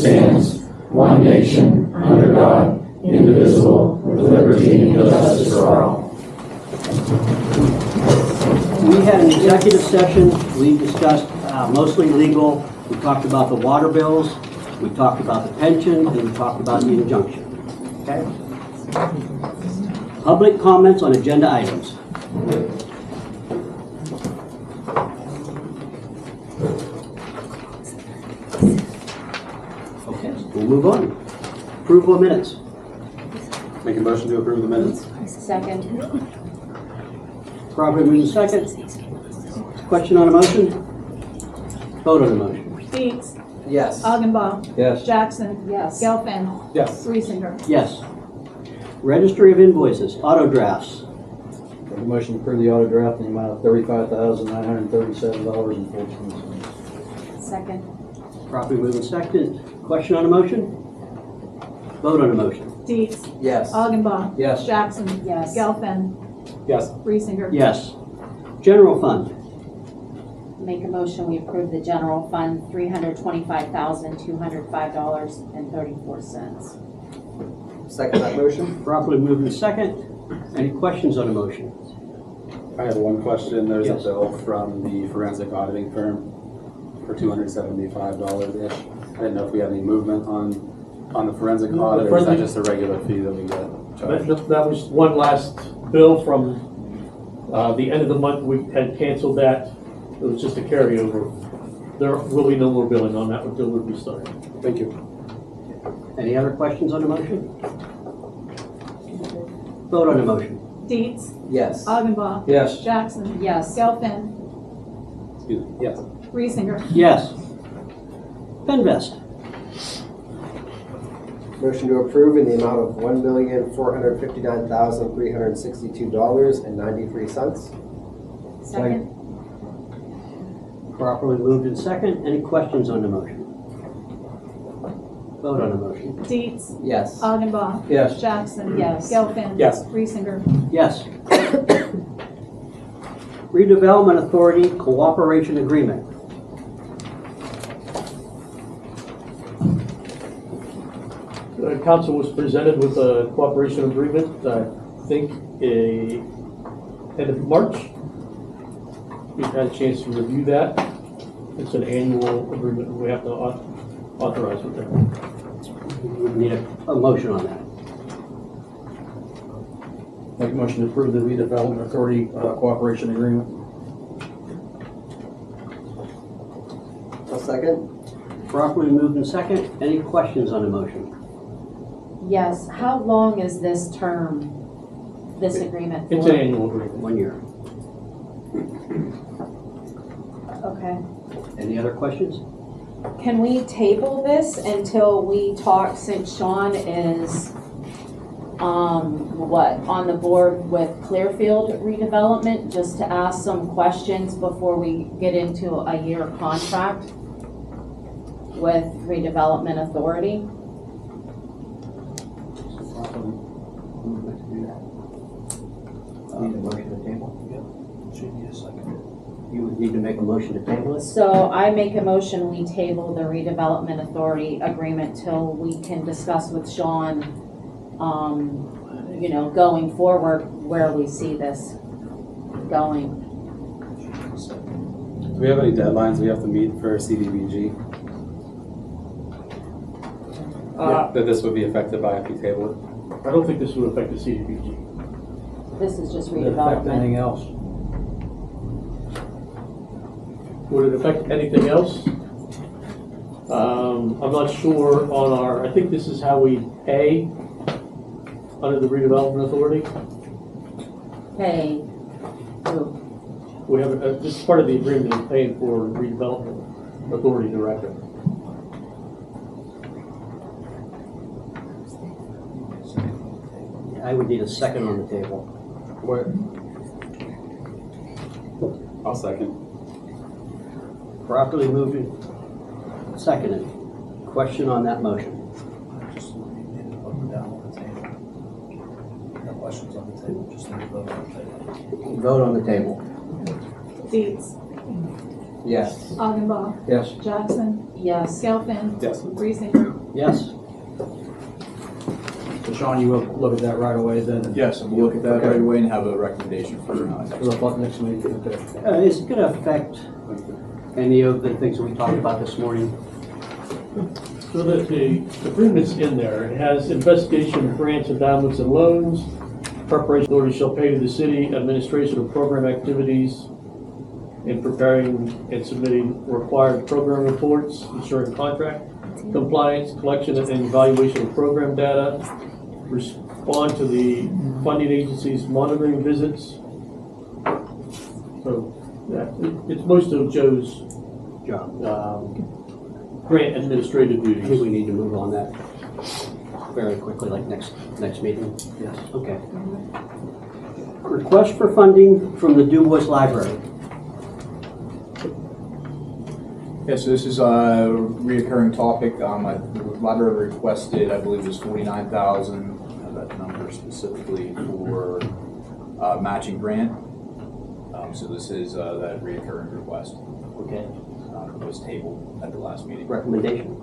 stands, one nation, under God, indivisible, with liberty and justice for all. We had an executive session. We discussed mostly legal. We talked about the water bills. We talked about the pension, and we talked about the injunction. Okay? Public comments on agenda items. Okay, we'll move on. Approval of minutes. Make a motion to approve the minutes. Second. Properly moved second. Question on a motion? Vote on the motion. Dietz. Yes. Augenbaum. Yes. Jackson. Yes. Gelfen. Yes. Reesinger. Yes. Registry of invoices, auto drafts. Make a motion to approve the auto draft in the amount of $35,937.14. Second. Properly moved second. Question on a motion? Vote on the motion. Dietz. Yes. Augenbaum. Yes. Jackson. Yes. Gelfen. Yes. Reesinger. Yes. General fund. Make a motion, we approve the general fund, $325,205.34. Second that motion? Properly moved second. Any questions on the motion? I have one question. There's Yes. a bill from the forensic auditing firm for $275-ish. I didn't know if we had any movement on the forensic audit, or is that just a regular fee that we get charged? That was one last bill from the end of the month. We had canceled that. It was just a carryover. There will be no more billing on that until we restart. Thank you. Any other questions on the motion? Vote on the motion. Dietz. Yes. Augenbaum. Yes. Jackson. Yes. Gelfen. Excuse me. Yes. Reesinger. Yes. Penvest. Motion to approve in the amount of $1,459,362.93. Second. Properly moved in second. Any questions on the motion? Vote on the motion. Dietz. Yes. Augenbaum. Yes. Jackson. Yes. Gelfen. Yes. Reesinger. Yes. Redevelopment Authority Cooperation Agreement. The council was presented with a cooperation agreement, I think, end of March. We've had a chance to review that. It's an annual agreement we have to authorize with them. We need a motion on that. Make a motion to approve the redevelopment authority cooperation agreement. A second. Properly moved in second. Any questions on the motion? Yes. How long is this term, this agreement for? It's an annual agreement. 1 year. Okay. Any other questions? Can we table this until we talk, since Sean is, on the board with Clearfield redevelopment, just to ask some questions before we get into a year contract with redevelopment authority? Need a motion to table? Should need a second. You would need to make a motion to table it? So I make a motion, we table the redevelopment authority agreement till we can discuss with Sean, going forward, where we see this going. Do we have any deadlines we have to meet for CDBG? That this would be affected by if we table it? I don't think this would affect the CDBG. This is just Would it affect redevelopment. anything else? Would it affect anything else? I'm not sure on I think this is how we pay under the redevelopment authority. Hey, We have, this is part of the agreement is paying for redevelopment authority director. I would need a second on the table. What? I'll second. Properly moved and seconded. Question on that motion? Just need to put them down on the table. No questions on the table, just need to vote on the table. Vote on the table. Dietz. Yes. Augenbaugh. Yes. Jackson. Yes. Gelfen. Yes. Reesinger. Yes. So Sean, you will look at that right away then? Yes, and we'll look at that Okay. right away and have a recommendation for next We'll look next meeting, okay. Is it gonna affect any of the things that we talked about this morning? So that the agreement's in there, it has investigation of grants, endowments, and loans. Preparation authority shall pay to the city administration of program activities in preparing and submitting required program reports, ensuring contract compliance, collection and evaluation of program data, respond to the funding agency's monitoring visits. So, yeah, it's most of Joe's Job. grant administrative I think we duties. need to move on that very quickly, like next meeting. Yes. Okay. Request for funding from the DuBois Library. Yeah, so this is a reoccurring topic. The library requested, I believe it was 49,000, that number specifically for matching grant. So this is that reoccurring request. Okay. It was tabled at the last meeting. Recommendation.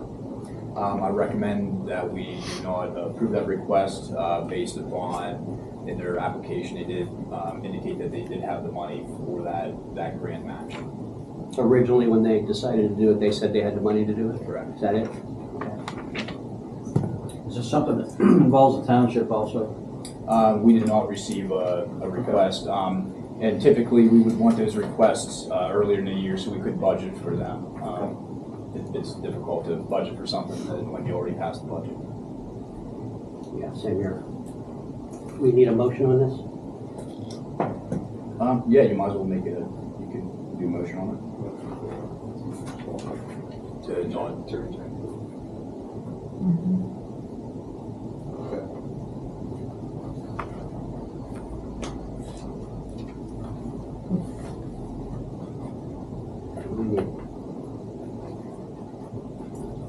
I recommend that we do not approve that request based upon, in their application, they did indicate that they did have the money for that grant match. Originally, when they decided to do it, they said they had the money to do it? Correct. Is that it? Is this something that involves the township also? We did not receive a request, and typically we would want those requests earlier in the year so we could budget for them. It's difficult to budget for something when you already passed the budget. Yeah, same here. We need a motion on this? Yeah, you might as well make it you can do a motion on it. To not to reject. We need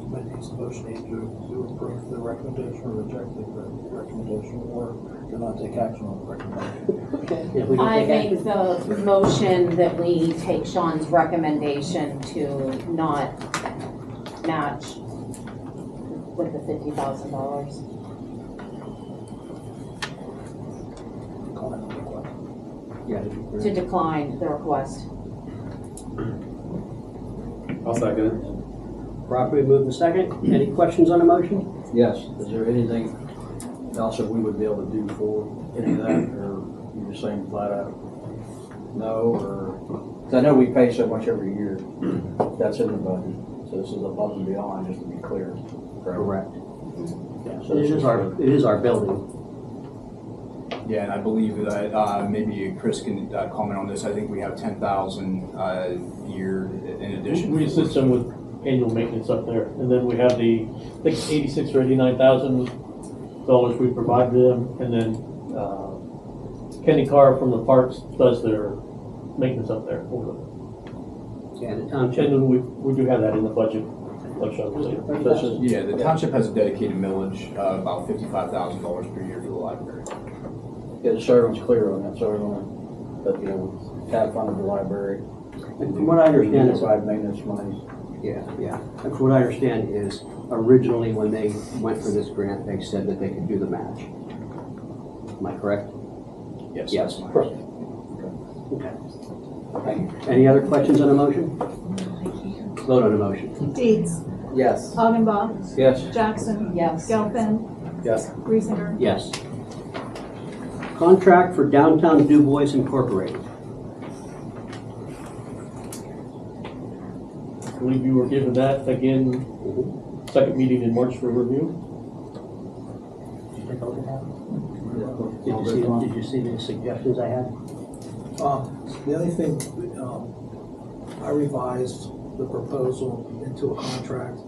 Somebody needs a motion either to approve the recommendation or reject the recommendation, or to not take action on the recommendation. Okay. If we don't I take make action- the motion that we take Sean's recommendation to not match with the $50,000. Decline the request. Yeah. To decline the request. I'll second it. Properly moved and second. Any questions on the motion? Yes. Is there anything else that we would be able to do for any of that, or you just saying flat out no, or, 'cause I know we pay so much every year, that's in the budget, so this is above and beyond, just to be clear. Correct. Yeah, so It this is our building. Yeah, and I believe that maybe Chris can comment on this. I think we have 10,000 a year in addition. We assist them with annual maintenance up there, and then we have the, I think it's $86,000 or $89,000 we provide them, and then Kenny Carr from the parks does their maintenance up there. Yeah, the township. And then we do have that in the budget. I'll show you later. This is, Yeah, the township has a dedicated millage, about $55,000 per year for the library. yeah, so everyone's clear on that, so everyone, that, you know, have fun with the library. And from what I understand, it's Provide maintenance money. Yeah. And from what I understand is, originally when they went for this grant, they said that they could do the match. Am I correct? Yes. Yes. that's my Correct. Okay. Thank you. Any other questions on the motion? Vote on the motion. Dietz. Yes. Augenbaugh. Yes. Jackson. Yes. Gelfen. Yes. Reesinger. Yes. Contract for Downtown DuBois Incorporated. I believe you were given that again, second meeting in March for review. Did you see the suggestions I had? The only thing, I revised the proposal into a contract.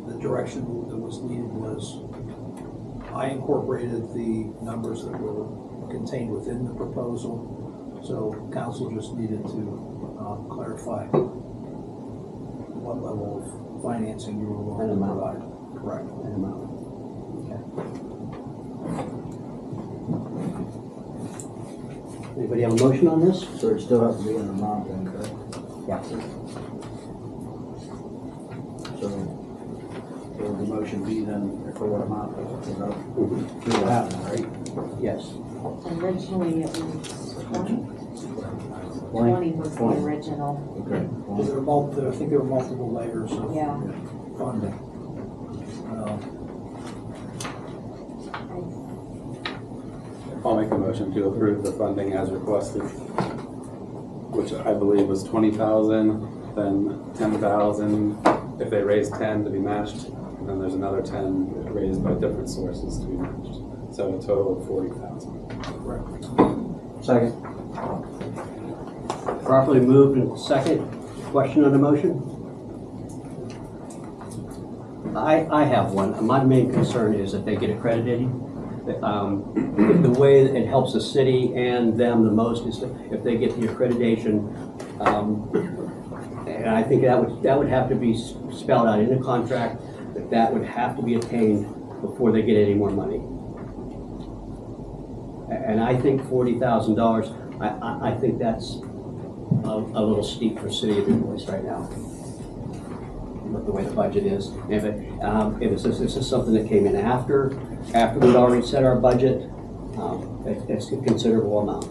The direction that was needed was, I incorporated the numbers that were contained within the proposal. So council just needed to clarify what level of financing you were willing to provide. Correct. An amount. Okay. Anybody have a motion on this? So it still has to be an amount then, correct? Yeah. So, will the motion be then for what amount? We will have that, right? Yes. Originally, it was 20 was the original, Okay. I think there were multiple layers of yeah. funding. I'll make a motion to approve the funding as requested, which I believe was 20,000, then 10,000 if they raise 10 to be matched, and then there's another 10 raised by different sources to be matched. So a total of 40,000. Second. Properly moved and second. Question on the motion? I have one. My main concern is that they get accredited. The way it helps the city and them the most is if they get the accreditation. And I think that would have to be spelled out in the contract, that would have to be attained before they get any more money. And I think $40,000, I think that's a little steep for City of DuBois right now, with the way the budget is. If this is something that came in after we'd already set our budget, it's a considerable amount.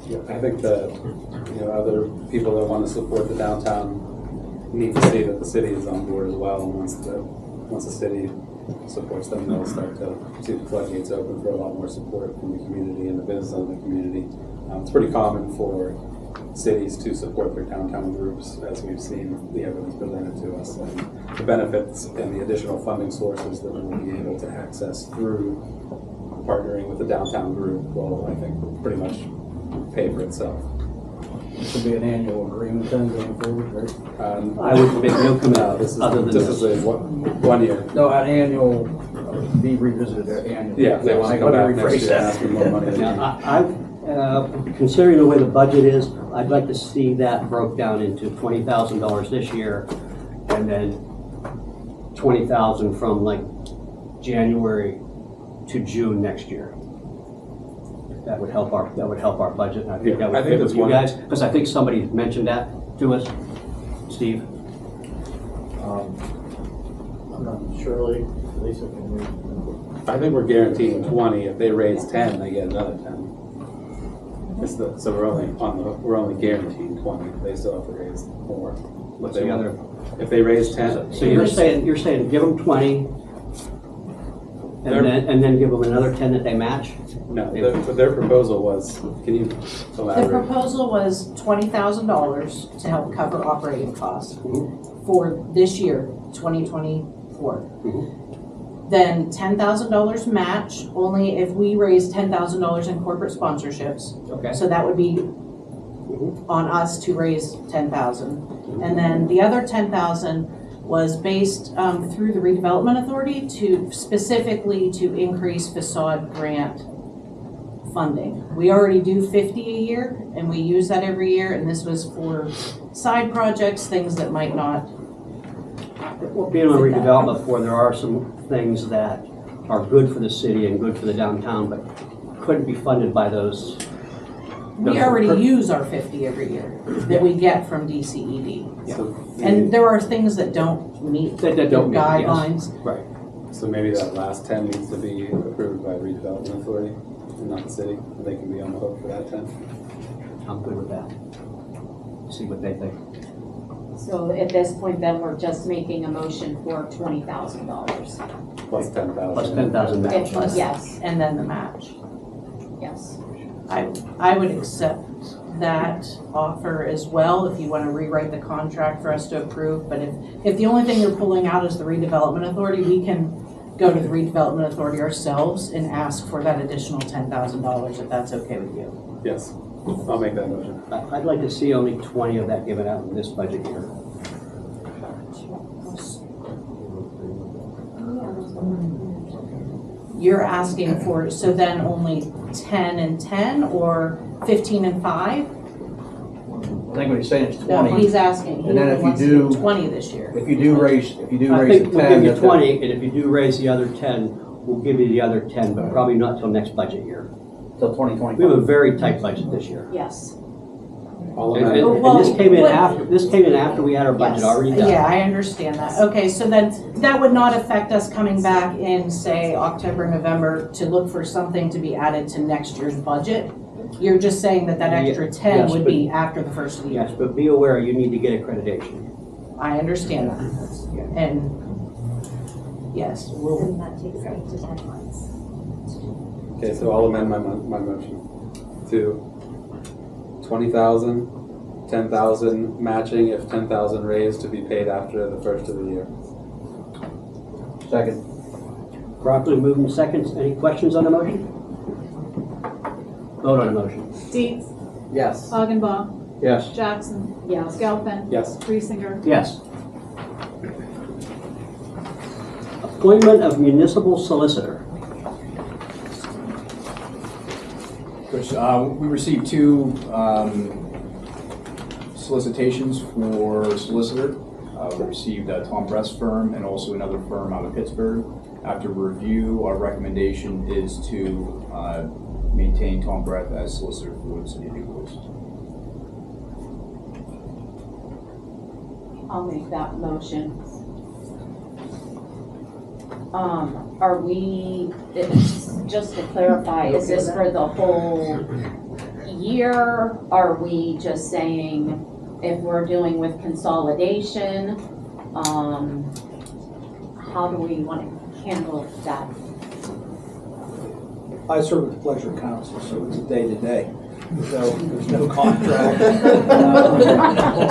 Yeah, I think that, other people that want to support the downtown need to see that the city is on board as well, and once the city supports them, they'll start to see the floodgates open for a lot more support from the community and the business of the community. It's pretty common for cities to support their downtown groups, as we've seen the evidence presented to us, and the benefits and the additional funding sources that we'll be able to access through partnering with the downtown group will, I think, pretty much pay for itself. This will be an annual agreement then going forward, right? I would make no comment This is other than this is a one year. No, an annual, be revisited annually. Yeah, they want to come back next year and ask for more money. Now, considering the way the budget is, I'd like to see that broke down into $20,000 this year, and then $20,000 from like January to June next year. That would help our budget. I think that would fit with you guys, because I think somebody mentioned that to us. Steve? I'm not Shirley, Lisa, can we? I think we're guaranteeing 20. If they raise 10, they get another 10. So we're only guaranteeing 20. They still have to raise more. What's the other? If they raise 10. So you're saying give them 20, and then give them another 10 that they match? No, their proposal was, can you The elaborate? proposal was $20,000 to help cover operating costs for this year, 2024. Then $10,000 match only if we raise $10,000 in corporate sponsorships. Okay. So that would be on us to raise $10,000. And then the other $10,000 was based through the redevelopment authority specifically to increase facade grant funding. We already do 50 a year, and we use that every year, and this was for side projects, things that might not. Well, being on redevelopment before, there are some things that are good for the city and good for the downtown, but couldn't be funded by those. We already use our 50 every year that we get from DCED. So And there are things that don't meet the That don't meet, yes. guidelines. Right. So maybe that last 10 needs to be approved by redevelopment authority and not the city, and they can be on the hook for that 10. I'm good with that. See what they think. So at this point, then, we're just making a motion for $20,000. Plus 10,000. Plus 10,000 match. Yes, And then the match. yes. I would accept that offer as well if you want to rewrite the contract for us to approve. But if the only thing you're pulling out is the redevelopment authority, we can go to the redevelopment authority ourselves and ask for that additional $10,000 if that's okay with you. Yes, I'll make that motion. I'd like to see only 20 of that given out in this budget year. You're asking for, so then only 10 and 10 or 15 and 5? I think what he's saying is No, 20. he's asking, he And then only if you wants to do do- 20 this year. If you do raise I the think we'll 10. give you that's 20, and if you do raise the other 10, we'll give you the other 10, but probably not till next budget year. Till We have a 2025. very tight budget this year. Yes. All And, amended. and this came in Well, after, this came in after we had our budget Yes. already done. Yeah, I understand that. Okay, so then that would not affect us coming back in, say, October, November to look for something to be added to next year's budget? You're just saying that that extra 10 Yes, would but- be after the first of the year? Yes, but be aware, you need to get accreditation. I understand that. And, yes, we'll, And that takes 8 to 10 months. Okay, so I'll amend my motion to 20,000, 10,000 matching if 10,000 raised to be paid after the first of the year. Second. Properly moved in seconds. Any questions on the motion? Vote on the motion. Dietz. Yes. Augenbaum. Yes. Jackson. Yes. Gelfen. Yes. Reesinger. Yes. Appointment of municipal solicitor. Which, we received two solicitations for solicitor. We received Tom Bress's firm and also another firm out of Pittsburgh. After review, our recommendation is to maintain Tom Bress as solicitor for the city of DuBois. I'll make that motion. Are we, just to clarify, is this for the whole year? Are we just saying if we're doing with consolidation? How do we want to handle that? I serve at the pleasure of council, so it's a day-to-day. So there's no contract.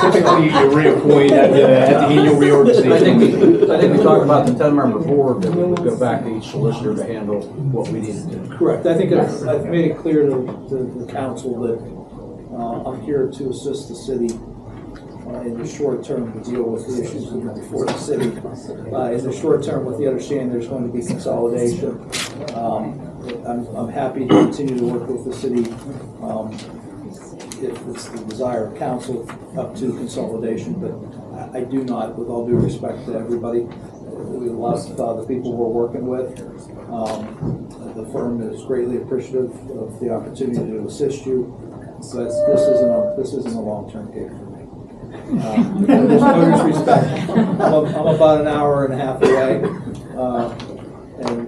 Typically, you reappoint at the annual I reorganization. think we talked about the 10-member board that we would go back to each solicitor to handle what we needed to. Correct. I think I've made it clear to the council that I'm here to assist the city in the short term to deal with the issues that are before the city. In the short term, with the understanding there's going to be consolidation. I'm happy to continue to work with the city if it's the desire of council up to consolidation, but I do not, with all due respect to everybody, we love the people we're working with. The firm is greatly appreciative of the opportunity to assist you, but this isn't a long-term gig for me. No disrespect. I'm about an hour and a half away, and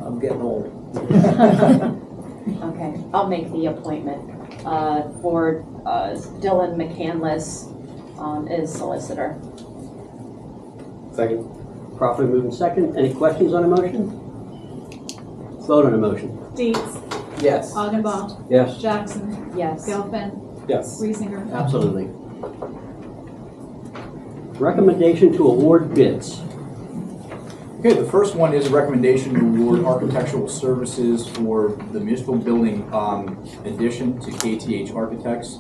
I'm getting old. Okay, I'll make the appointment for Dylan McCandless is solicitor. Second. Properly moved in second. Any questions on the motion? Vote on the motion. Dietz. Yes. Augenbaum. Yes. Jackson. Yes. Gelfen. Yes. Reesinger. Absolutely. Recommendation to award bids. Okay, the first one is a recommendation to award architectural services for the municipal building addition to KTH Architects.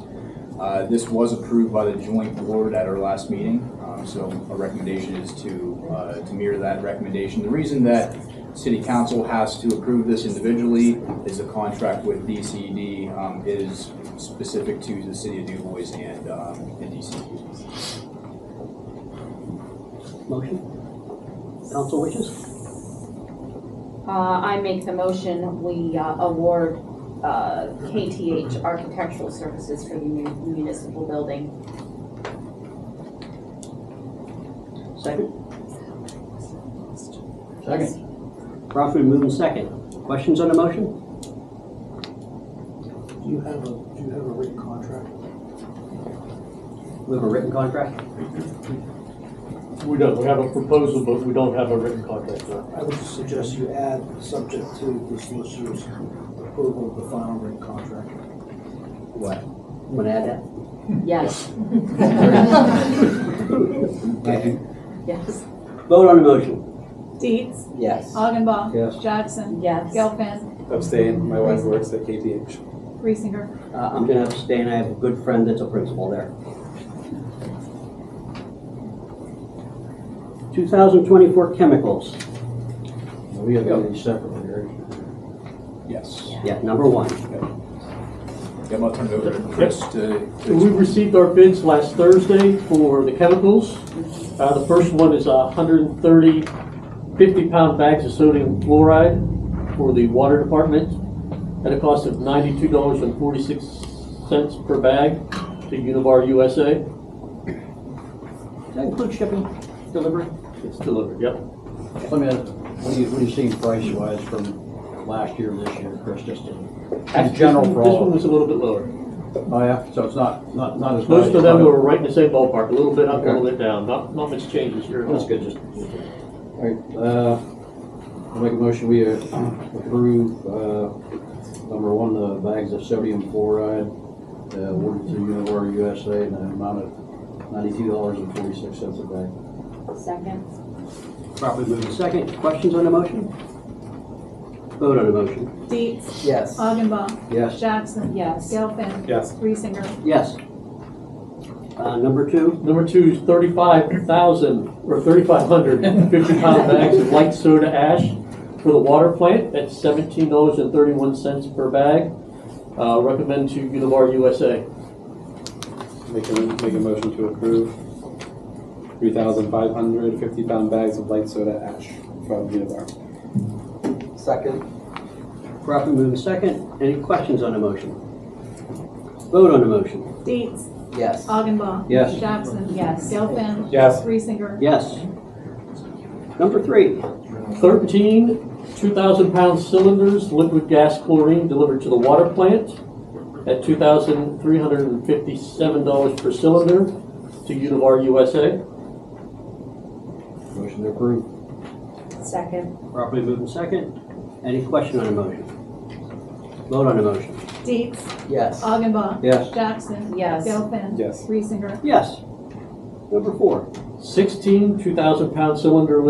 This was approved by the joint board at our last meeting, so our recommendation is to mirror that recommendation. The reason that City Council has to approve this individually is the contract with DCD is specific to the City of DuBois and DCD. Motion? Council wishes? I make the motion, we award KTH Architectural Services for the municipal building. Second? Second. Properly moved in second. Questions on the motion? Do you have a written contract? We have a written contract? We don't, we have a proposal, but we don't have a written contract yet. I would suggest you add, subject to the solicitor's approval of the final written contract. What? Want to add that? Yes. Yes. Vote on the motion. Dietz. Yes. Augenbaum. Yes. Jackson. Yes. Gelfen. Abstain. My wife works at KTH. Reesinger. I'm going to abstain. I have a good friend that's a principal there. 2024 chemicals. We have to do these separately, right? Yes. Yeah, number one. Yeah, I'm going to turn it over to Chris to We received our bids last Thursday for the chemicals. The first one is 130 50-pound bags of sodium fluoride for the water department at a cost of $92.46 cents per bag to Univar USA. Does that include shipping, delivery? It's delivered, yep. Let me, what do you see price wise from last year to this year, Chris, just in general for This one all? was a little bit lower. Oh, yeah, so it's not as. Most high of them as- were right in the same ballpark, a little bit up, a Okay. little bit down, not much change this year. That's good, just. All right, I'll make a motion, we approve, number one, the bags of sodium fluoride, awarded to Univar USA in an amount of $92.46 a bag. Second. Properly moved in second. Questions on the motion? Vote on the motion. Dietz. Yes. Augenbaum. Yes. Jackson. Yes. Gelfen. Yes. Reesinger. Yes. Number two. Number two is 35,000 or 3,550-pound bags of light soda ash for the water plant at $17.31 per bag. Recommend to Univar USA. Make a motion to approve 3,550-pound bags of light soda ash from Univar. Second. Properly moved in second. Any questions on the motion? Vote on the motion. Dietz. Yes. Augenbaum. Yes. Jackson. Yes. Gelfen. Yes. Reesinger. Yes. Number three. 13 2,000-pound cylinders, liquid gas chlorine delivered to the water plant at $2,357 per cylinder to Univar USA. Motion to approve. Second. Properly moved in second. Any question on the motion? Vote on the motion. Dietz. Yes. Augenbaum. Yes. Jackson. Yes. Gelfen. Yes. Reesinger. Yes. Number four. 16 2,000-pound cylinder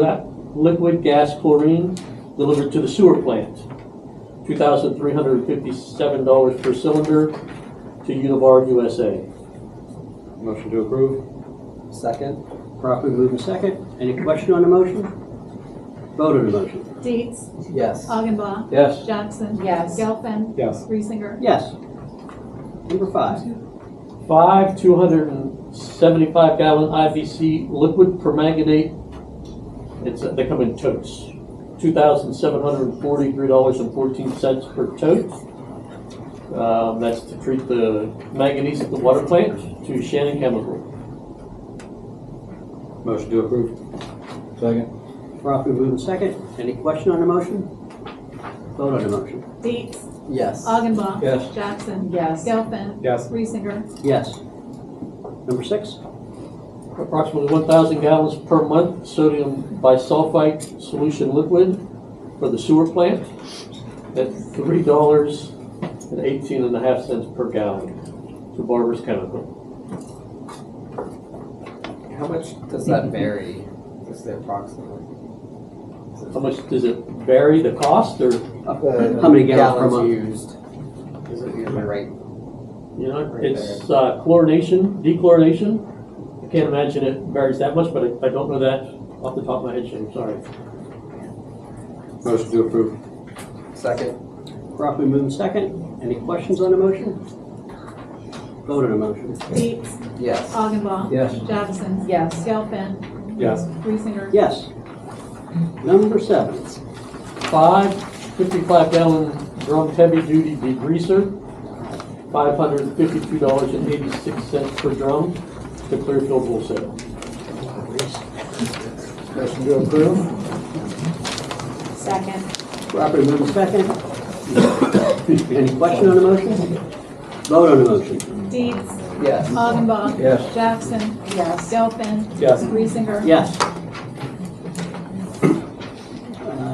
liquid gas chlorine delivered to the sewer plant. $2,357 per cylinder to Univar USA. Motion to approve. Second. Properly moved in second. Any question on the motion? Vote on the motion. Dietz. Yes. Augenbaum. Yes. Jackson. Yes. Gelfen. Yes. Reesinger. Yes. Number five. 5 275-gallon IVC liquid permanganate. They come in totes. $2,743.14 per tote. That's to treat the manganese at the water plant to Shannon Chemical. Motion to approve. Second. Properly moved in second. Any question on the motion? Vote on the motion. Dietz. Yes. Augenbaum. Yes. Jackson. Yes. Gelfen. Yes. Reesinger. Yes. Number 6. Approximately 1,000 gallons per month sodium bisulfite solution liquid for the sewer plant at $3.18.5 per gallon to Barber's Chemical. How much does that vary, just approximately? How much does it vary, the cost, or, How many gallons per month? used? Is it usually right? you know, Right it's chlorination, dechlorination. I can't imagine it varies that much, but I don't know that off the top of my head, Shane, sorry. Motion to approve. Second. Properly moved in second. Any questions on the motion? Vote on the motion. Dietz. Yes. Augenbaum. Yes. Jackson. Yes. Gelfen. Yes. Reesinger. Yes. Number 7. 5 55-gallon drum heavy-duty degreaser, $552.86 per drum to Clearfield Wholesale. Motion to approve. Second. Properly moved in second. Any question on the motion? Vote on the motion. Dietz. Yes. Augenbaum. Yes. Jackson. Yes. Gelfen. Yes. Reesinger. Yes.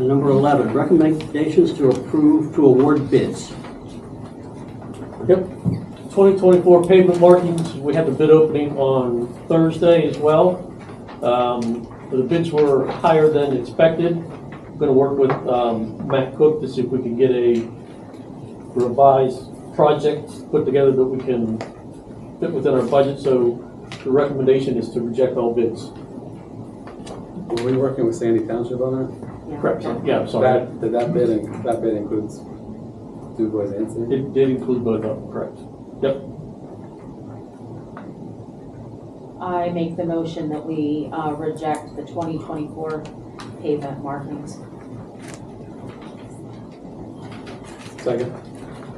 Number 11, recommendations to approve to award bids. Yep. 2024 pavement markings, we had the bid opening on Thursday as well. The bids were higher than expected. I'm going to work with Matt Cook to see if we can get a revised project put together that we can fit within our budget. So the recommendation is to reject all bids. Were we working with Sandy Township on that? Correct. Yeah, I'm sorry. That bid includes DuBois and Sandy? It did include both of them, correct. Yep. I make the motion that we reject the 2024 pavement markings. Second.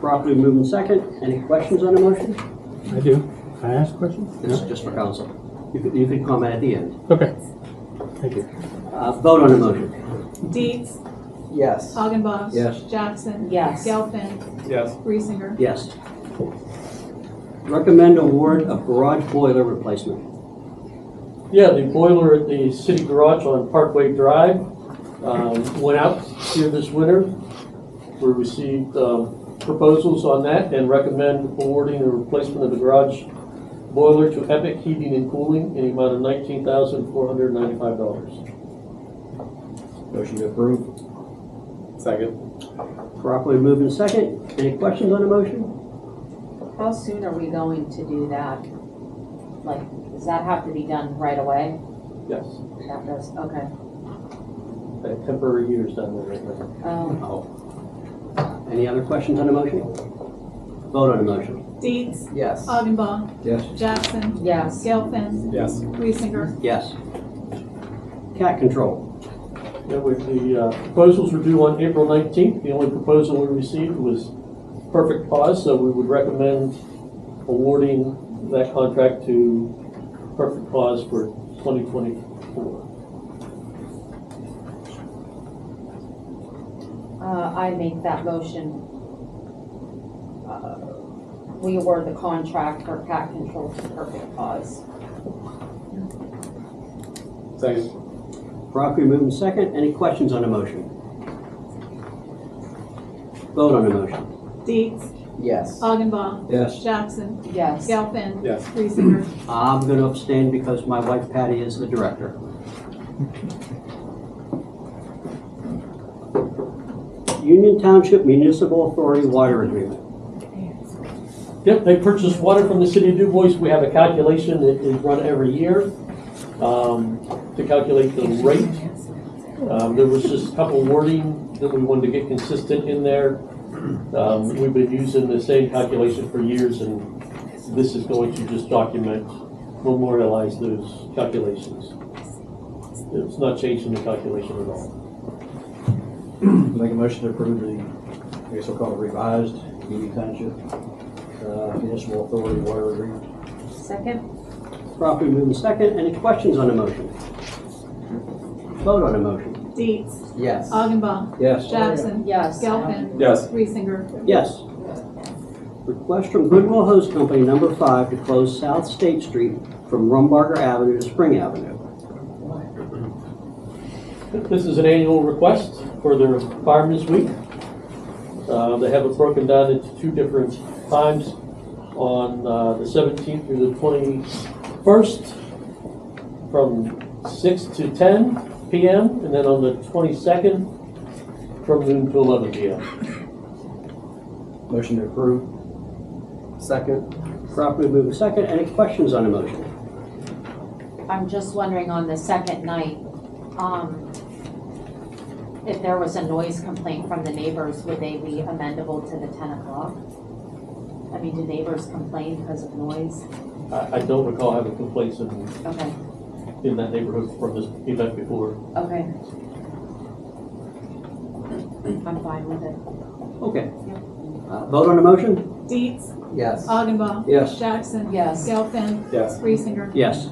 Properly moved in second. Any questions on the motion? I do. Can I ask a question? This is just for council. You can comment at the end. Okay. Thank you. Vote on the motion. Dietz. Yes. Augenbaum. Yes. Jackson. Yes. Gelfen. Yes. Reesinger. Yes. Recommend award of garage boiler replacement. Yeah, the boiler at the city garage on Parkway Drive went out here this winter. We received proposals on that and recommend awarding the replacement of the garage boiler to Epic Heating and Cooling in the amount of $19,495. Motion to approve. Second. Properly moved in second. Any questions on the motion? How soon are we going to do that? Like, does that have to be done right away? Yes, That does, okay. temporary heaters down there right now. Oh, Any other questions on the motion? Vote on the motion. Dietz. Yes. Augenbaum. Yes. Jackson. yes. Gelfen. Yes. Reesinger. Yes. Cat control. Yeah, the proposals were due on April 19th. The only proposal we received was Perfect Pause, so we would recommend awarding that contract to Perfect Pause for 2024. I make that motion. We award the contract for cat control to Perfect Pause. Second. Properly moved in second. Any questions on the motion? Vote on the motion. Dietz. Yes. Augenbaum. Yes. Jackson. Yes. Gelfen. Yes. Reesinger. I'm going to abstain because my wife Patty is the director. Union Township Municipal Authority Water Agreement. Yep, they purchase water from the city of DuBois. We have a calculation that is run every year to calculate the rate. There was just a couple wording that we wanted to get consistent in there. We've been using the same calculation for years, and this is going to just document, memorialize those calculations. It's not changing the calculation at all. Make a motion to approve the, I guess we'll call it revised Union Township Municipal Authority Water Agreement. Second? Properly moved in second. Any questions on the motion? Vote on the motion. Dietz. Yes. Augenbaum. Yes. Jackson. Yes. Gelfen. Yes. Reesinger. Yes. Request from Goodwill Hose Company number 5 to close South State Street from Rumbarger Avenue to Spring Avenue. This is an annual request for their Fireman's Week. They have it broken down into two different times on the 17th through the 21st from 6 to 10 p.m. and then on the 22nd from noon to 11 p.m. Motion to approve. Second. Properly moved in second. Any questions on the motion? I'm just wondering on the second night, if there was a noise complaint from the neighbors, would they be amendable to the 10 o'clock? I mean, do neighbors complain because of noise? I don't recall having complaints Okay, in that neighborhood from this event before. okay. I'm fine with it. Okay. Vote on the motion? Dietz. Yes. Augenbaum. Yes. Jackson. Yes. Gelfen. Yes. Reesinger. Yes.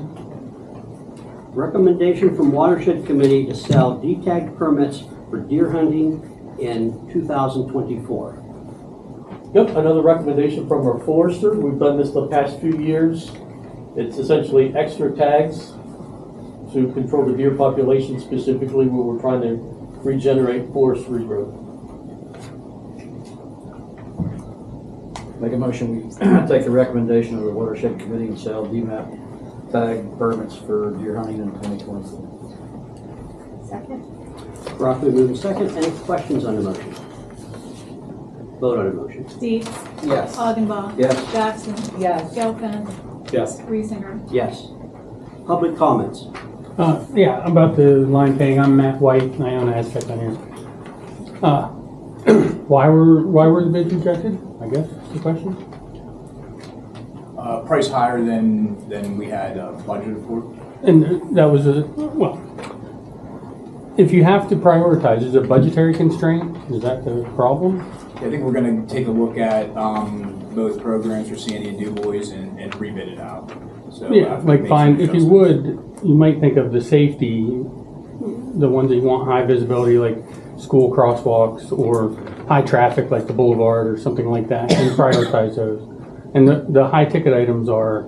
Recommendation from Watershed Committee to sell D-tag permits for deer hunting in 2024. Yep, another recommendation from our forester. We've done this the past few years. It's essentially extra tags to control the deer population, specifically where we're trying to regenerate forest regrowth. Make a motion, we take the recommendation of the Watershed Committee and sell DMAP tag permits for deer hunting in 2024. Second? Properly moved in second. Any questions on the motion? Vote on the motion. Dietz. Yes. Augenbaum. Yes. Jackson. Yes. Gelfen. Yes. Reesinger. Yes. Public comments. Yeah, about the line paying, I'm Matt White, and I own Aztec on here. Why were the bids rejected? I guess is the question. Price higher than we had budgeted for. And that was well, if you have to prioritize, is it a budgetary constraint? Is that the problem? I think we're gonna take a look at both programs for Sandy and DuBois and rebid it out. So Yeah, after like we make fine, some if you adjustments. would, you might think of the safety, the ones that you want high visibility, like school crosswalks or high traffic, like the boulevard or something like that, and prioritize those. And the high ticket items are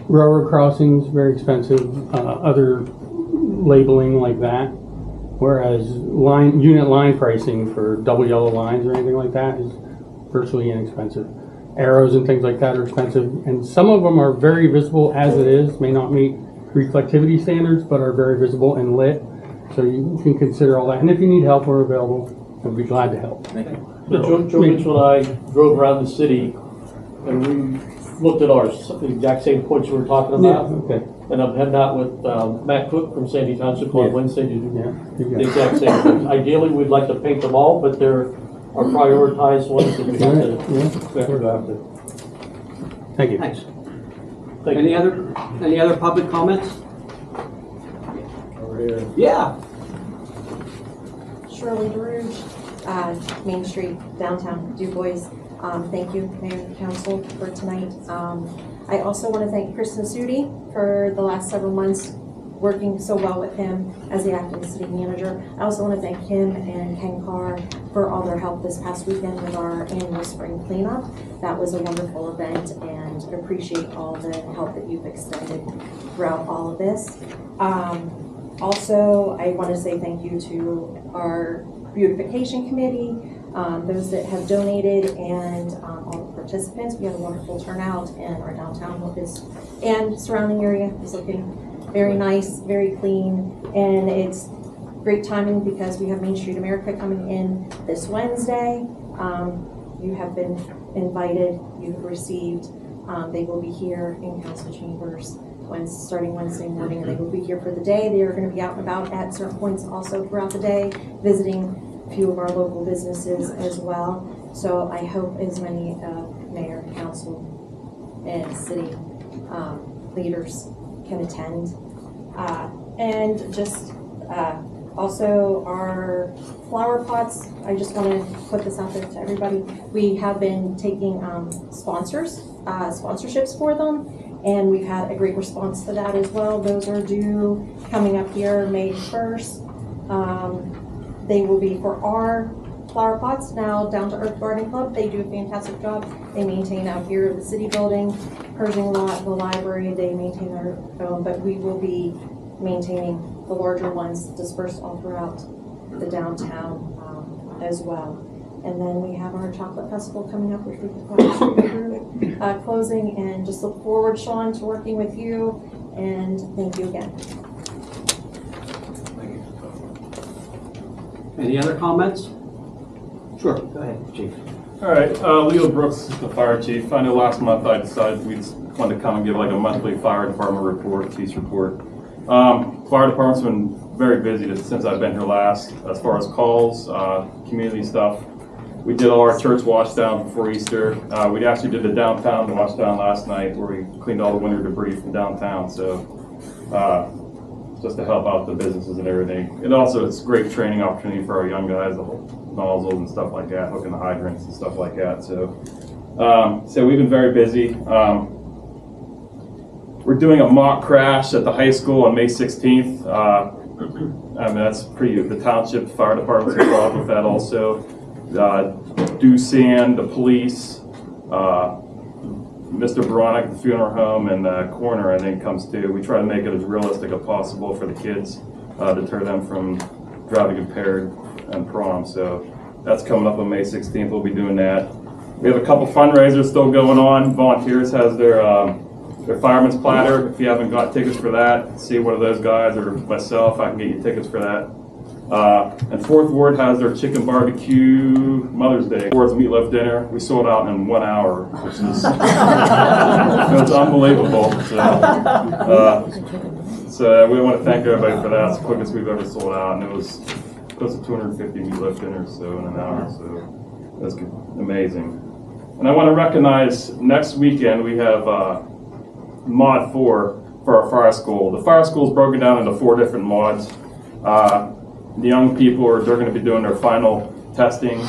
railroad crossings, very expensive, other labeling like that. Whereas unit line pricing for double yellow lines or anything like that is virtually inexpensive. Arrows and things like that are expensive, and some of them are very visible as it is, may not meet reflectivity standards, but are very visible and lit. So you can consider all that. And if you need help, we're available. I'd be glad to help. Thank you. Joe Mitchell and I drove around the city and we looked at ours, the exact same points you were talking Yeah, about. okay. And I'm heading out with Matt Cook from Sandy Township on Yeah. Wednesday to do Yeah, you the got it. exact same thing. Ideally, we'd like to paint them all, but there are prioritized ones that we have to, we have to go after. Thank you. Thanks. Thank Any you. other public comments? Over here. Yeah. Shirley DeRouge, Main Street, downtown DuBois. Thank you, Mayor and Council, for tonight. I also want to thank Chris Nasuti for the last several months working so well with him as the acting city manager. I also want to thank him and Ken Carr for all their help this past weekend with our annual spring cleanup. That was a wonderful event, and I appreciate all the help that you've extended throughout all of this. Also, I want to say thank you to our beautification committee, those that have donated, and all the participants. We had a wonderful turnout, and our downtown and surrounding area is looking very nice, very clean, and it's great timing because we have Main Street America coming in this Wednesday. You have been invited, you've received, they will be here in council chambers starting Wednesday morning, and they will be here for the day. They are going to be out and about at certain points also throughout the day, visiting a few of our local businesses as well. So I hope as many mayor, council, and city leaders can attend. And just also our flower pots, I just want to put this out there to everybody. We have been taking sponsorships for them, and we've had a great response to that as well. Those are due coming up here May 1st. They will be for our flower pots. Now, Down to Earth Garden Club, they do a fantastic job. They maintain out here the city building, Pershing lot, the library, they maintain their own, but we will be maintaining the larger ones dispersed all throughout the downtown as well. And then we have our chocolate festival coming up, which we can probably through closing, and just look forward, Sean, to working with you, and thank you again. Any other comments? Sure, go ahead, Chief. All right, Leo Brooks, the fire chief. I know last month I decided we just wanted to come and give like a monthly fire department report, chief's report. Fire department's been very busy since I've been here last, as far as calls, community stuff. We did all our church wash down before Easter. We actually did the downtown wash down last night, where we cleaned all the winter debris from downtown. So just to help out the businesses and everything. And also it's a great training opportunity for our young guys, the whole nozzles and stuff like that, hooking the hydrants and stuff like that. So we've been very busy. We're doing a mock crash at the high school on May 16th. I mean, that's the township fire department's involved with that also. DuSand, the police, Mr. Baronic, the funeral home, and the coroner, I think, comes too. We try to make it as realistic as possible for the kids, deter them from driving impaired and prom. So that's coming up on May 16th. We'll be doing that. We have a couple fundraisers still going on. Volunteers has their fireman's platter. If you haven't got tickets for that, see one of those guys or myself. I can get you tickets for that. And Fourth Ward has their chicken barbecue Mother's Day. Fourth meatloaf dinner. We sold out in 1 hour, which is it was unbelievable. So we want to thank everybody for that. It's the quickest we've ever sold out, and it was close to 250 meatloaf dinners in an hour. So that's amazing. And I want to recognize next weekend we have Mod 4 for our fire school. The fire school is broken down into 4 different mods. The young people they're going to be doing their final testing,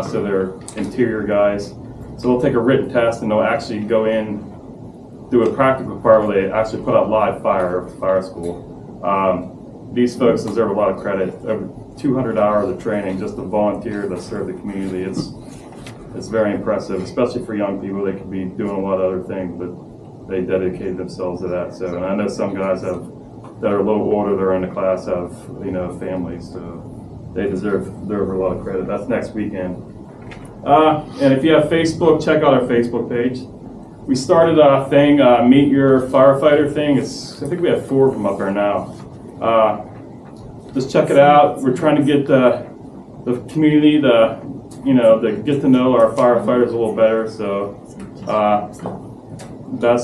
so they're interior guys. So they'll take a written test and they'll actually go in, do a practical part where they actually put out live fire school. These folks deserve a lot of credit. Over 200 hours of training just to volunteer to serve the community. It's very impressive, especially for young people. They could be doing a lot of other things, but they dedicated themselves to that. So, and I know some guys that are a little older, they're in the class, have families, so they deserve a lot of credit. That's next weekend. And if you have Facebook, check out our Facebook page. We started a thing, Meet Your Firefighter thing. I think we have 4 of them up there now. Just check it out. We're trying to get the community to get to know our firefighters a little better. So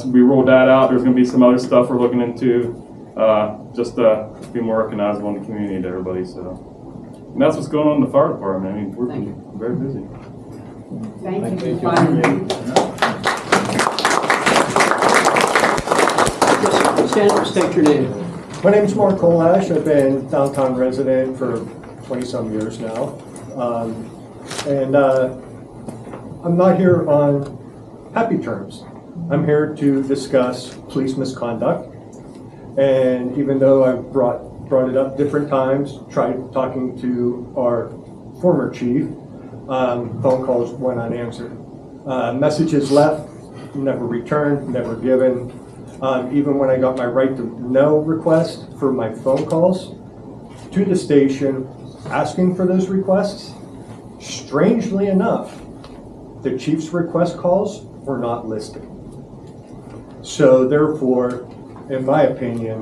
we rolled that out. There's going to be some other stuff we're looking into, just to be more recognizable in the community to everybody. So, and that's what's going on in the fire department. I mean, we're very busy. Thank you. State your name. My name's Mark Colash. I've been downtown resident for 20-some years now. I'm not here on happy terms. I'm here to discuss police misconduct. And even though I've brought it up different times, tried talking to our former chief, phone calls went unanswered. Messages left, never returned, never given. Even when I got my right to know request for my phone calls to the station asking for those requests, strangely enough, the chief's request calls were not listed. So therefore, in my opinion,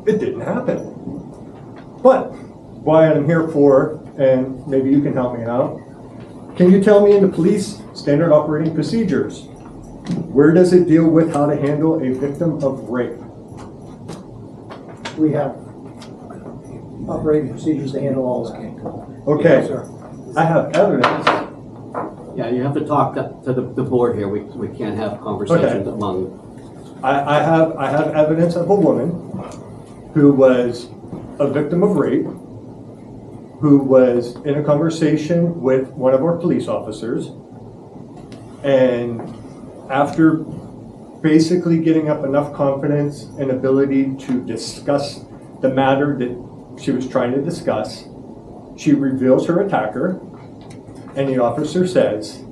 it didn't happen. But what I'm here for, and maybe you can help me out, can you tell me in the police standard operating procedures, where does it deal with how to handle a victim of rape? We have operating procedures to handle all this. Okay, Yes, sir. I have evidence. Yeah, you have to talk to the board here. We can't have conversations among. I have evidence of a woman who was a victim of rape, who was in a conversation with one of our police officers, and after basically getting up enough confidence and ability to discuss the matter that she was trying to discuss, she reveals her attacker, and the officer says,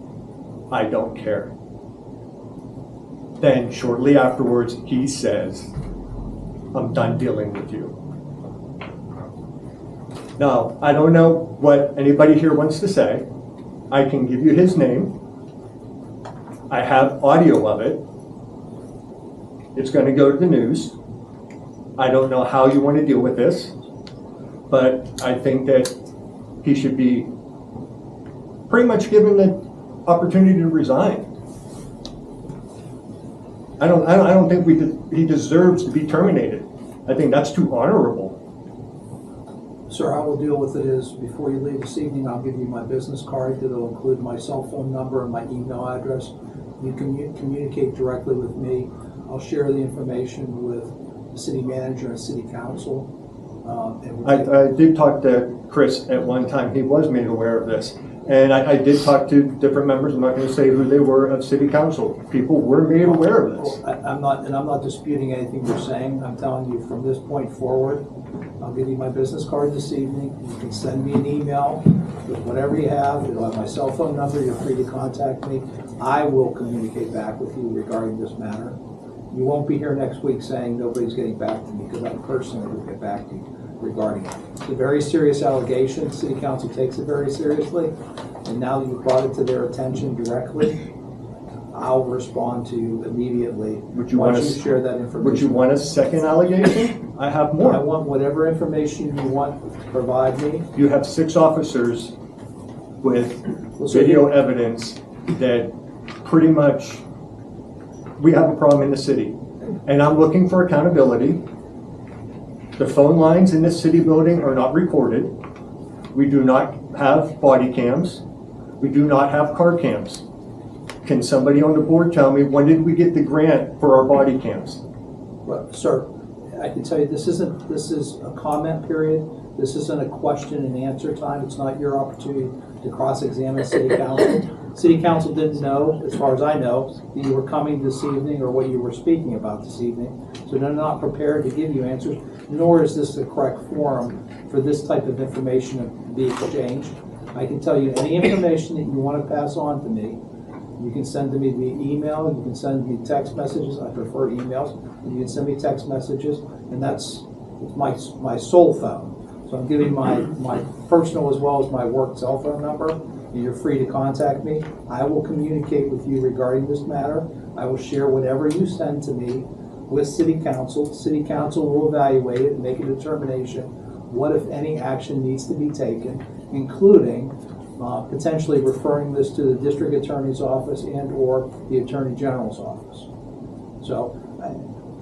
"I don't care." Then shortly afterwards, he says, "I'm done dealing with you." Now, I don't know what anybody here wants to say. I can give you his name. I have audio of it. It's going to go to the news. I don't know how you want to deal with this, but I think that he should be pretty much given the opportunity to resign. I don't think he deserves to be terminated. I think that's too honorable. Sir, how we'll deal with it is, before you leave this evening, I'll give you my business card that'll include my cell phone number and my email address. You can communicate directly with me. I'll share the information with the city manager and city council. I did talk to Chris at one time. He was made aware of this. And I did talk to different members. I'm not going to say who they were of city council. People were made aware of this. I'm not disputing anything you're saying. I'm telling you from this point forward, I'll give you my business card this evening. You can send me an email with whatever you have. You'll have my cell phone number. You're free to contact me. I will communicate back with you regarding this matter. You won't be here next week saying nobody's getting back to me, because I personally will get back to you regarding it. It's a very serious allegation. City council takes it very seriously. And now that you've brought it to their attention directly, I'll respond to you immediately. Once you share that information. Would you want a second allegation? I have more. I want whatever information you want to provide me. You have 6 officers with video evidence that pretty much we have a problem in the city. And I'm looking for accountability. The phone lines in this city building are not recorded. We do not have body cams. We do not have car cams. Can somebody on the board tell me, when did we get the grant for our body cams? Well, sir, I can tell you, this is a comment period. This isn't a question and answer time. It's not your opportunity to cross-examine city council. City council didn't know, as far as I know, that you were coming this evening or what you were speaking about this evening. So they're not prepared to give you answers, nor is this the correct forum for this type of information to be exchanged. I can tell you any information that you want to pass on to me, you can send to me via email, you can send me text messages. I prefer emails. You can send me text messages, and that's my sole phone. So I'm giving my personal as well as my work cell phone number. You're free to contact me. I will communicate with you regarding this matter. I will share whatever you send to me with City Council. City Council will evaluate it and make a determination what, if any, action needs to be taken, including potentially referring this to the District Attorney's Office and or the Attorney General's Office. So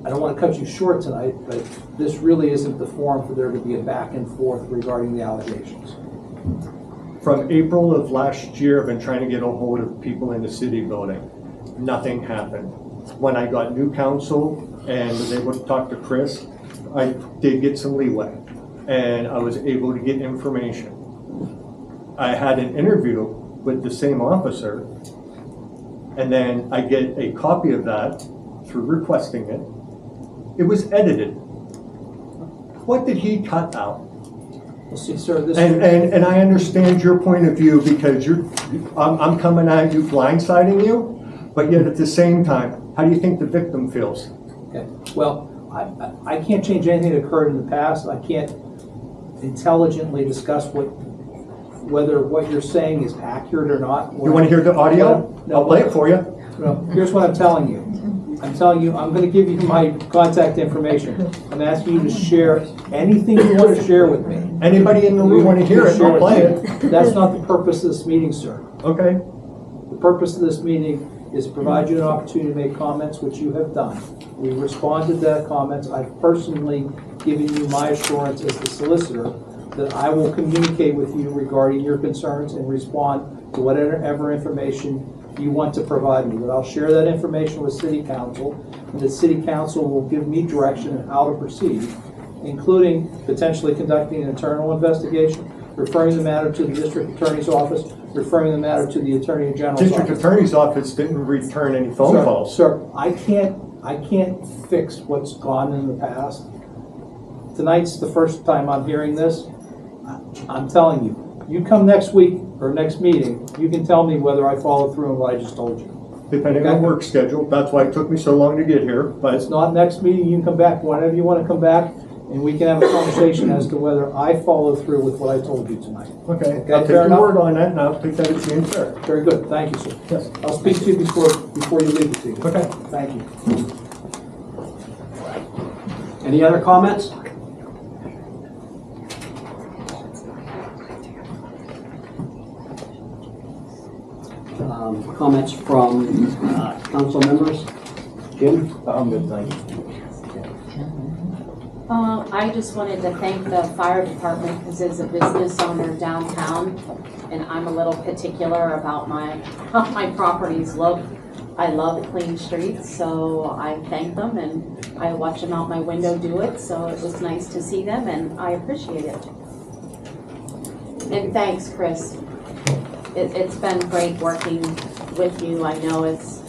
I don't want to cut you short tonight, but this really isn't the forum for there to be a back and forth regarding the allegations. From April of last year, I've been trying to get a hold of people in the city building. Nothing happened. When I got new counsel and was able to talk to Chris, I did get some leeway and I was able to get information. I had an interview with the same officer, and then I get a copy of that through requesting it. It was edited. What did he cut out? Well, see, sir, this And I understand your point of view because I'm coming at you, blindsiding you, but yet at the same time, how do you think the victim feels? Okay. Well, I can't change anything that occurred in the past. I can't intelligently discuss whether what you're saying is accurate or not. You want to hear the audio? No, I'll play it for you. No, here's what I'm telling you. I'm telling you, I'm going to give you my contact information. I'm asking you to share anything you want to share with me. Anybody in the room want to hear it? I'll play it. That's not the purpose of this meeting, sir. Okay. The purpose of this meeting is to provide you an opportunity to make comments, which you have done. We responded to that comments. I've personally given you my assurance as the solicitor that I will communicate with you regarding your concerns and respond to whatever information you want to provide me. But I'll share that information with City Council, and the City Council will give me direction on how to proceed, including potentially conducting an internal investigation, referring the matter to the District Attorney's Office, referring the matter to the Attorney General's Office. District Attorney's Office didn't return any phone calls. Sir, I can't fix what's gone in the past. Tonight's the first time I'm hearing this. I'm telling you, you come next week or next meeting, you can tell me whether I follow through on what I just told you. Depending on work schedule, that's why it took me so long to get here, but It's not next meeting, you can come back whenever you want to come back, and we can have a conversation as to whether I follow through with what I told you tonight. okay. Okay, I'll take fair your enough. word on that and I'll take that as being fair. Very good, thank you, sir. Yes. I'll speak to you before you leave this evening. Okay. Thank you. Any other comments? Comments from council members? Jim? I'm good, thank you. I just wanted to thank the fire department because as a business owner downtown, and I'm a little particular about how my properties look. I love clean streets, so I thank them and I watch them out my window do it. So it was nice to see them and I appreciate it. And thanks, Chris. It's been great working with you. I know it's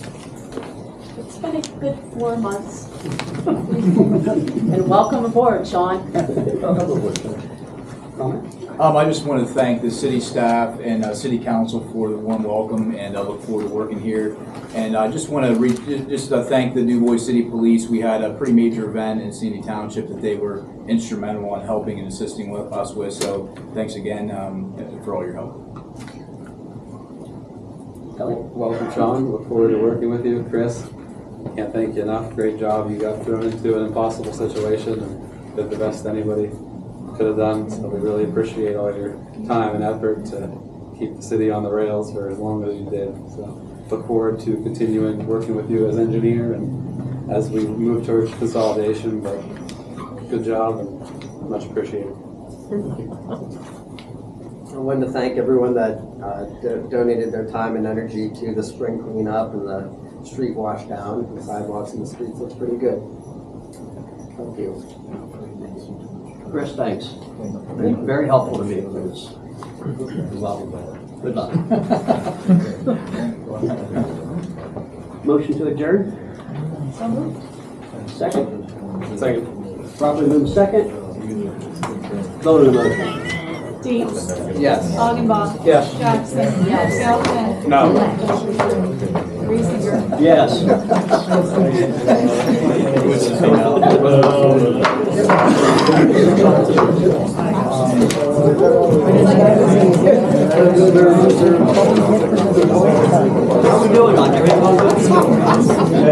been a good 4 months. And welcome aboard, Sean. I just want to thank the city staff and city council for the warm welcome, and I look forward to working here. And I just want to thank the DuBois City Police. We had a pretty major event in Sandy Township that they were instrumental in helping and assisting us with. So thanks again for all your help. Welcome, Sean. Look forward to working with you, Chris. Can't thank you enough. Great job. You got thrown into an impossible situation and did the best anybody could have done. So we really appreciate all your time and effort to keep the city on the rails for as long as you did. So look forward to continuing working with you as engineer and as we move towards consolidation. But good job and much appreciated. I wanted to thank everyone that donated their time and energy to the spring cleanup and the street wash down. The sidewalks and the streets look pretty good. Thank you. Chris, thanks. Been very helpful to me with this. Well, good luck. Motion to adjourn? So moved. Second? Second. Properly moved second? Vote on the motion. Dietz. Yes. Augenbaum. Yes. Jackson. Yes. Gelfen. No. Reesinger. Yes. How are we doing on everything?